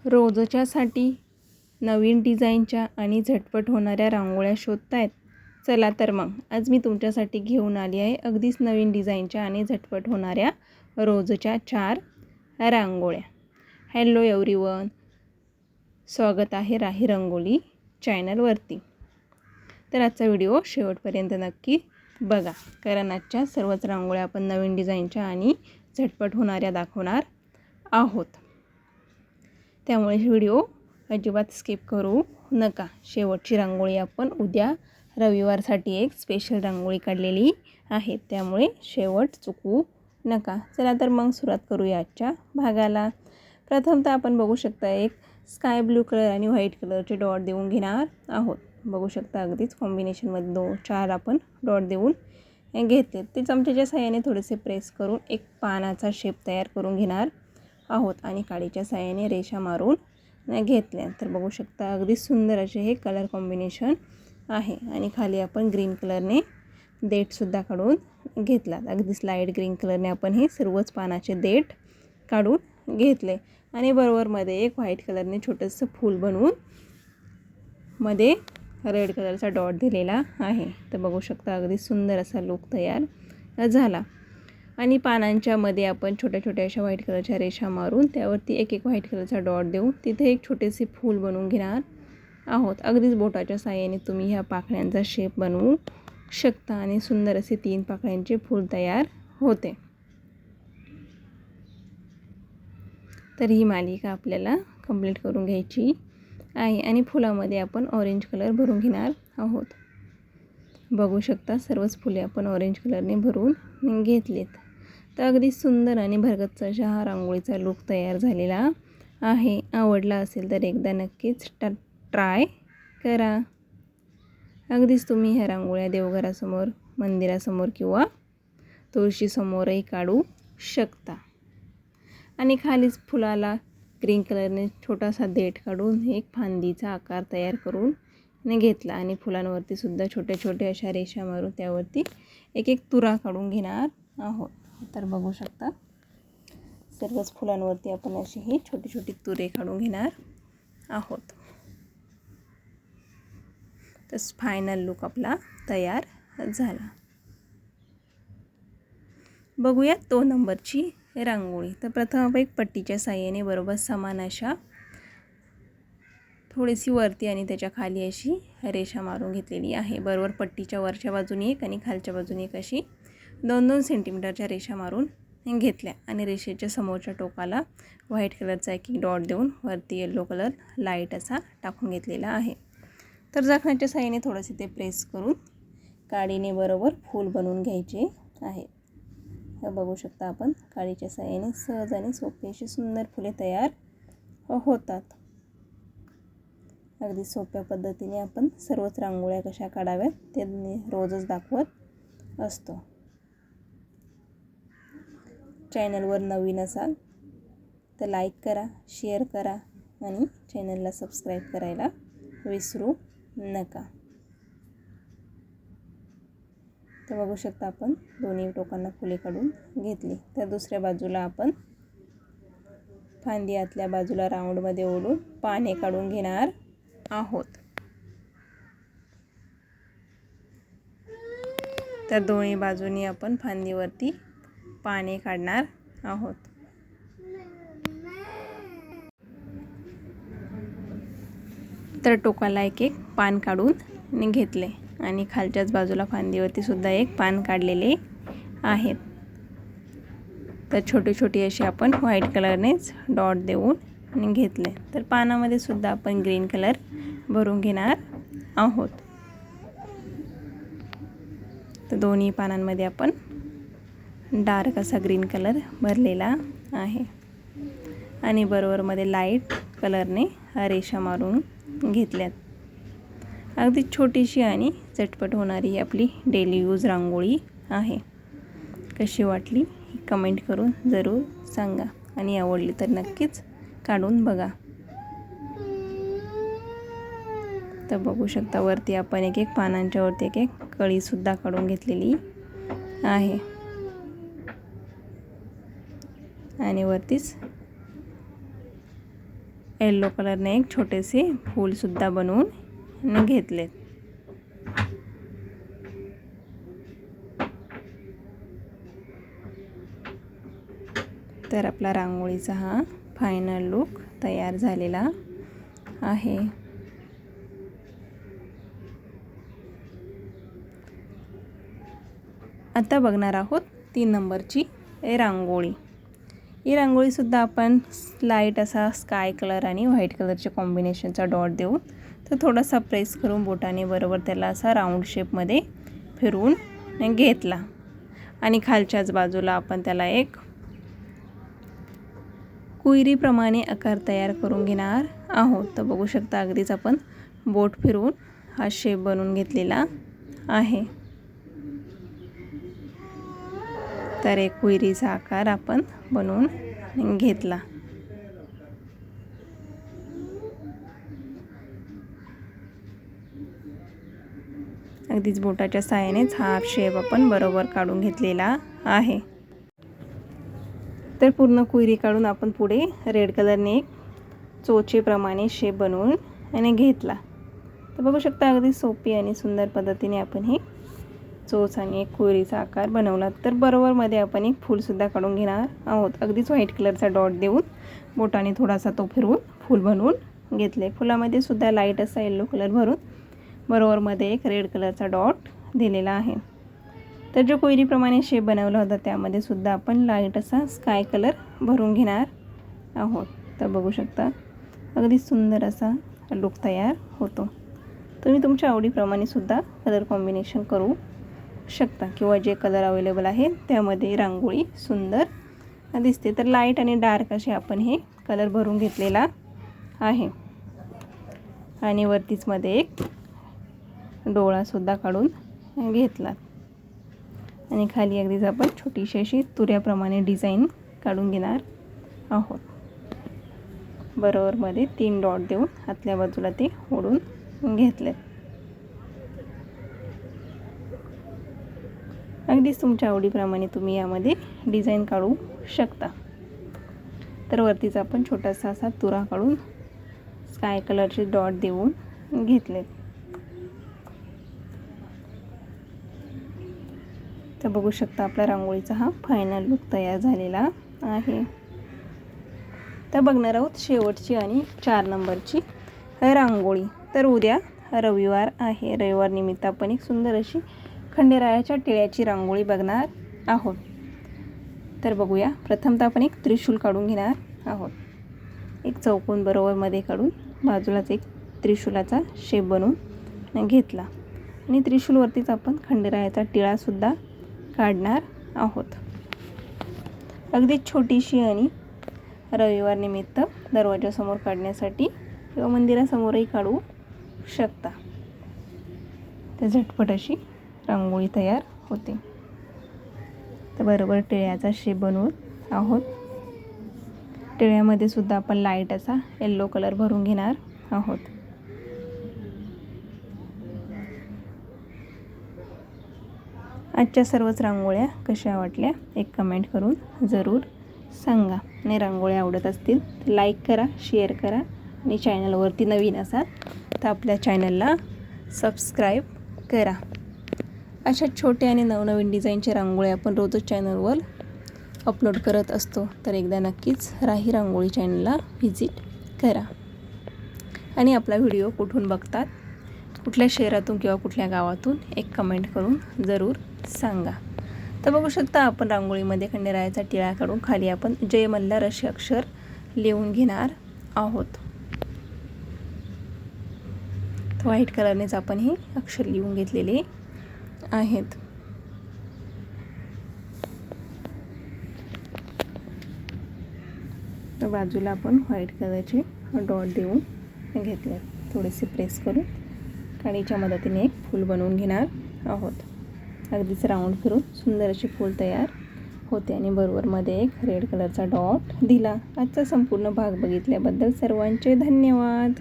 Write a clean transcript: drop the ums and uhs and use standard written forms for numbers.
रोजच्यासाठी नवीन डिझाईनच्या आणि झटपट होणाऱ्या रांगोळ्या शोधतायत? चला तर मग आज मी तुमच्यासाठी घेऊन आली आहे अगदीच नवीन डिझाईनच्या आणि झटपट होणाऱ्या रोजच्या 4 रांगोळ्या. हॅलो एव्हरीवन, स्वागत आहे राही रंगोली चॅनलवरती. तर आजचा व्हिडिओ शेवटपर्यंत नक्की बघा, कारण आजच्या सर्वच रांगोळ्या आपण नवीन डिझाईनच्या आणि झटपट होणाऱ्या दाखवणार आहोत. त्यामुळे व्हिडिओ अजिबात स्किप करू नका. शेवटची रांगोळी आपण उद्या रविवारसाठी एक स्पेशल रांगोळी काढलेली आहे, त्यामुळे शेवट चुकवू नका. चला तर मग सुरुवात करूया आजच्या भागाला. प्रथमतः आपण बघू शकता एक स्काय ब्लू कलर आणि व्हाईट कलरचे डॉट देऊन घेणार आहोत. बघू शकता अगदीच कॉम्बिनेशनमध्ये 4 आपण डॉट देऊन घेतले. ते चमच्याच्या साहाय्याने थोडेसे प्रेस करून एक पानाचा शेप तयार करून घेणार आहोत आणि काडीच्या साहाय्याने रेषा मारून घेतल्या. तर बघू शकता अगदी सुंदर असे हे कलर कॉम्बिनेशन आहे. आणि खाली आपण ग्रीन कलरने देठसुद्धा काढून घेतलात. अगदीच लाईट ग्रीन कलरने आपण हे सर्वच पानाचे देठ काढून घेतले आणि बरोबरमध्ये एक व्हाईट कलरने छोटंसं फूल बनवून मध्ये रेड कलरचा डॉट दिलेला आहे. तर बघू शकता अगदी सुंदर असा लुक तयार झाला. आणि पानांच्या मध्ये आपण छोट्या छोट्या अशा व्हाईट कलरच्या रेषा मारून त्यावरती एक एक व्हाईट कलरचा डॉट देऊन तिथे एक छोटेसे फूल बनवून घेणार आहोत. अगदीच बोटाच्या साहाय्याने तुम्ही ह्या पाकळ्यांचा शेप बनवू शकता आणि सुंदर असे 3 पाकळ्यांचे फूल तयार होते. तर ही मालिका आपल्याला कंप्लीट करून घ्यायची आहे. आणि फुलामध्ये आपण ऑरेंज कलर भरून घेणार आहोत. बघू शकता सर्वच फुले आपण ऑरेंज कलरने भरून घेतलेत. तर अगदी सुंदर आणि भरगच्च अशा हा रांगोळीचा लुक तयार झालेला आहे. आवडला असेल तर एकदा नक्कीच ट्राय करा. अगदीच तुम्ही ह्या रांगोळ्या देवघरासमोर, मंदिरासमोर किंवा तुळशीसमोरही काढू शकता. आणि खालीच फुलाला ग्रीन कलरने छोटासा देठ काढून एक फांदीचा आकार तयार करून घेतला आणि फुलांवरती सुद्धा छोटे छोटे अशा रेषा मारून त्यावरती एक एक तुरा काढून घेणार आहोत. तर बघू शकता सर्वच फुलांवरती आपण अशी ही छोटी छोटी तुरे काढून घेणार आहोत. तर फायनल लुक आपला तयार झाला. बघूया 2 नंबरची रांगोळी. तर प्रथम आपण एक पट्टीच्या साहाय्याने बरोबर समान अशा थोडीशी वरती आणि त्याच्या खाली अशी रेषा मारून घेतलेली आहे. बरोबर पट्टीच्या वरच्या बाजूने एक आणि खालच्या बाजूने एक अशी 2-2 सेंटीमीटरच्या रेषा मारून घेतल्या आणि रेषेच्या समोरच्या टोकाला व्हाईट कलरचा एक डॉट देऊन वरती येलो कलर लाईट असा टाकून घेतलेला आहे. तर झाकणाच्या साहाय्याने थोडेसे ते प्रेस करून काडीने बरोबर फूल बनवून घ्यायचे आहे. बघू शकता आपण काडीच्या साहाय्याने सहज आणि सोपी अशी सुंदर फुले तयार होतात. अगदी सोप्या पद्धतीने आपण सर्वच रांगोळ्या कशा काढाव्यात ते रोजच दाखवत असतो. चॅनलवर नवीन असाल तर लाईक करा, शेअर करा आणि चॅनलला सबस्क्राईब करायला विसरू नका. तर बघू शकता आपण दोन्ही टोकांना फुले काढून घेतली. तर दुसऱ्या बाजूला आपण फांदी आतल्या बाजूला राऊंडमध्ये ओढून पाने काढून घेणार आहोत. तर दोन्ही बाजूनी आपण फांदीवरती पाने काढणार आहोत. तर टोकाला एक एक पान काढून घेतले आणि खालच्याच बाजूला फांदीवरती सुद्धा एक पान काढलेले आहेत. तर छोटी छोटी अशी आपण व्हाईट कलरनेच डॉट देऊन घेतले. तर पानामध्ये सुद्धा आपण ग्रीन कलर भरून घेणार आहोत. तर दोन्ही पानांमध्ये आपण डार्क असा ग्रीन कलर भरलेला आहे आणि बरोबरमध्ये लाईट कलरने रेषा मारून घेतल्यात. अगदी छोटीशी आणि झटपट होणारी ही आपली डेली यूज रांगोळी आहे. कशी वाटली कमेंट करून जरूर सांगा आणि आवडली तर नक्कीच काढून बघा. तर बघू शकता वरती आपण एक एक पानांच्या वरती एक एक कळीसुद्धा काढून घेतलेली आहे आणि वरतीच येलो कलरने एक छोटेसे फूलसुद्धा बनवून घेतले. तर आपला रांगोळीचा हा फायनल लुक तयार झालेला आहे. आता बघणार आहोत 3 नंबरची रांगोळी. ही रांगोळीसुद्धा आपण लाईट असा स्काय कलर आणि व्हाईट कलरच्या कॉम्बिनेशनचा डॉट देऊन तर थोडासा प्रेस करून बोटाने बरोबर त्याला असा राऊंड शेपमध्ये फिरवून घेतला आणि खालच्याच बाजूला आपण त्याला एक कुयरीप्रमाणे आकार तयार करून घेणार आहोत. तर बघू शकता अगदीच आपण बोट फिरवून हा शेप बनवून घेतलेला आहे. तर एक कुयरीचा आकार आपण बनवून घेतला. अगदीच बोटाच्या साहाय्यानेच हा शेप आपण बरोबर काढून घेतलेला आहे. तर पूर्ण कुयरी काढून आपण पुढे रेड कलरने एक चोचेप्रमाणे शेप बनवून घेतला. तर बघू शकता अगदी सोपी आणि सुंदर पद्धतीने आपण ही चोच आणि एक कुयरीचा आकार बनवला. तर बरोबर मध्ये आपण एक फूलसुद्धा काढून घेणार आहोत. अगदीच व्हाईट कलरचा डॉट देऊन बोटाने थोडासा तो फिरवून फूल बनवून घेतले. फुलामध्ये सुद्धा लाईट असा येलो कलर भरून बरोबर मध्ये एक रेड कलरचा डॉट दिलेला आहे. तर जो कुयरीप्रमाणे शेप बनवला होता त्यामध्ये सुद्धा आपण लाईट असा स्काय कलर भरून घेणार आहोत. तर बघू शकता अगदी सुंदर असा लुक तयार होतो. तुम्ही तुमच्या आवडीप्रमाणे सुद्धा कलर कॉम्बिनेशन करू शकता किंवा जे कलर अवेलेबल आहे त्यामध्ये रांगोळी सुंदर दिसते. तर लाईट आणि डार्क असे आपण हे कलर भरून घेतलेला आहे आणि वरतीच मध्ये एक डोळासुद्धा काढून घेतला आणि खाली अगदीच आपण छोटीशी अशी तुऱ्याप्रमाणे डिझाईन काढून घेणार आहोत. बरोबर मध्ये 3 डॉट देऊन आतल्या बाजूला ते ओढून घेतले. अगदीच तुमच्या आवडीप्रमाणे तुम्ही यामध्ये डिझाईन काढू शकता. तर वरतीच आपण छोटासा असा तुरा काढून स्काय कलरचे डॉट देऊन घेतले. तर बघू शकता आपला रांगोळीचा हा फायनल लुक तयार झालेला आहे. तर बघणार आहोत शेवटची आणि 4 नंबरची रांगोळी. तर उद्या रविवार आहे. रविवार निमित्त आपण एक सुंदर अशी खंडेरायाच्या टिळ्याची रांगोळी बघणार आहोत. तर बघूया. प्रथमतः आपण एक त्रिशूल काढून घेणार आहोत. एक चौकोन बरोबर मध्ये काढून बाजूलाच एक त्रिशूलाचा शेप बनवून घेतला आणि त्रिशूलवरतीच आपण खंडेरायाचा टिळासुद्धा काढणार आहोत. अगदी छोटीशी आणि रविवार निमित्त दरवाजासमोर काढण्यासाठी किंवा मंदिरासमोरही काढू शकता. तर झटपट अशी रांगोळी तयार होते. तर बरोबर टिळ्याचा शेप बनवत आहोत. टिळ्यामध्ये सुद्धा आपण लाईट असा येलो कलर भरून घेणार आहोत. आजच्या सर्वच रांगोळ्या कशा वाटल्या एक कमेंट करून जरूर सांगा. आणि रांगोळ्या आवडत असतील तर लाईक करा, शेअर करा आणि चॅनलवरती नवीन असाल तर आपल्या चॅनलला सबस्क्राईब करा. अशा छोट्या आणि नवनवीन डिझाईनच्या रांगोळ्या आपण रोजच चॅनलवर अपलोड करत असतो. तर एकदा नक्कीच राही रांगोळी चॅनलला व्हिजिट करा आणि आपला व्हिडिओ कुठून बघतात, कुठल्या शहरातून किंवा कुठल्या गावातून एक कमेंट करून जरूर सांगा. तर बघू शकता आपण रांगोळीमध्ये खंडेरायाचा टिळा काढून खाली आपण जय मल्हार असे अक्षर लिहून घेणार आहोत. तर व्हाईट कलरनेच आपण हे अक्षर लिहून घेतलेले आहेत. तर बाजूला आपण व्हाईट कलरचे डॉट देऊन घेतले. थोडेसे प्रेस करून काडीच्या मदतीने एक फूल बनवून घेणार आहोत. अगदीच राऊंड फिरून सुंदर असे फूल तयार होते आणि बरोबर मध्ये एक रेड कलरचा डॉट दिला. आजचा संपूर्ण भाग बघितल्याबद्दल सर्वांचे धन्यवाद.